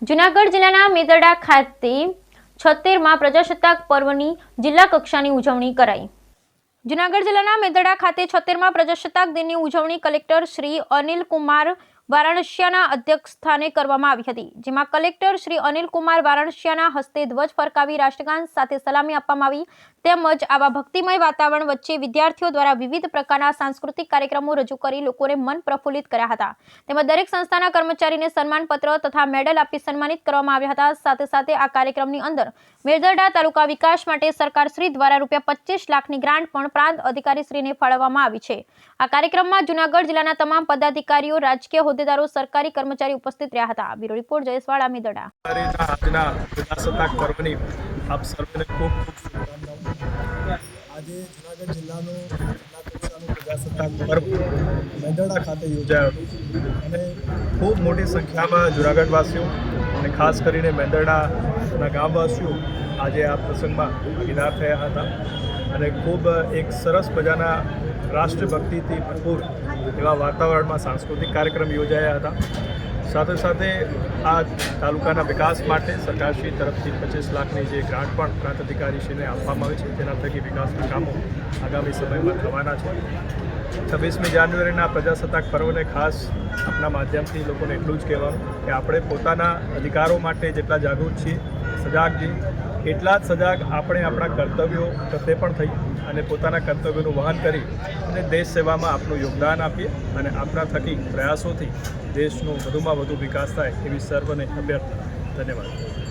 જૂનાગઢ જિલ્લાના મેદરડા ખાતે 76મા પ્રજાસત્તાક પર્વની જિલ્લા કક્ષાની ઉજવણી કરાઈ। જૂનાગઢ જિલ્લાના મેદરડા ખાતે 76મા પ્રજાસત્તાક દિનની ઉજવણી કલેક્ટર શ્રી અનિલ કુમાર વારાણસિયાના અધ્યક્ષસ્થાને કરવામાં આવી હતી, જેમાં કલેક્ટર શ્રી અનિલ કુમાર વારાણસિયાના હસ્તે ધ્વજ ફરકાવી રાષ્ટ્રગાન સાથે સલામી આપવામાં આવી। તેમજ આવા ભક્તિમય વાતાવરણ વચ્ચે વિદ્યાર્થીઓ દ્વારા વિવિધ પ્રકારના સાંસ્કૃતિક કાર્યક્રમો રજૂ કરી લોકોને મન પ્રફુલ્લિત કર્યા હતા। તેમજ દરેક સંસ્થાના કર્મચારીને સન્માનપત્ર તથા મેડલ આપી સન્માનિત કરવામાં આવ્યા હતા। સાથે સાથે આ કાર્યક્રમની અંદર મેદરડા તાલુકા વિકાસ માટે સરકાર શ્રી દ્વારા ₹25 લાખની ગ્રાન્ટ પણ પ્રાંત અધિકારી શ્રીને ફાળવવામાં આવી છે। આ કાર્યક્રમમાં જૂનાગઢ જિલ્લાના તમામ પદાધિકારીઓ, રાજકીય હોદ્દેદારો, સરકારી કર્મચારી ઉપસ્થિત રહ્યા હતા। Bureau report Jayswada, Medarda. આજના પ્રજાસત્તાક પર્વની આપ સર્વેને ખૂબ ખૂબ શુભકામનાઓ। આજે જૂનાગઢ જિલ્લાનું જિલ્લા કક્ષાનું પ્રજાસત્તાક પર્વ મેદરડા ખાતે યોજાયો હતો અને ખૂબ મોટી સંખ્યામાં જૂનાગઢવાસીઓ અને ખાસ કરીને મેદરડાના ગામવાસીઓ આજે આ પ્રસંગમાં ભાગીદાર થયા હતા અને ખૂબ એક સરસ મજાના રાષ્ટ્રભક્તિથી ભરપૂર એવા વાતાવરણમાં સાંસ્કૃતિક કાર્યક્રમ યોજાયા હતા। સાથે સાથે આ તાલુકાના વિકાસ માટે સરકારશ્રી તરફથી 25 લાખની જે ગ્રાન્ટ પણ પ્રાંત અધિકારીશ્રીને આપવામાં આવી છે, તેના થકી વિકાસના કામો આગામી સમયમાં થવાના છે। 26મી જાન્યુઆરીના પ્રજાસત્તાક પર્વને ખાસ આપના માધ્યમથી લોકોને એટલું જ કહેવાનું કે આપણે પોતાના અધિકારો માટે જેટલા જાગૃત છીએ, સજાગ છીએ, એટલા જ સજાગ આપણે આપણા કર્તવ્યો પ્રત્યે પણ થઈ અને પોતાના કર્તવ્યોનું વહન કરી અને દેશ સેવામાં આપનું યોગદાન આપીએ અને આપણા થકી પ્રયાસોથી દેશનો વધુમાં વધુ વિકાસ થાય એવી સર્વને અભ્યર્થના। ધન્યવાદ।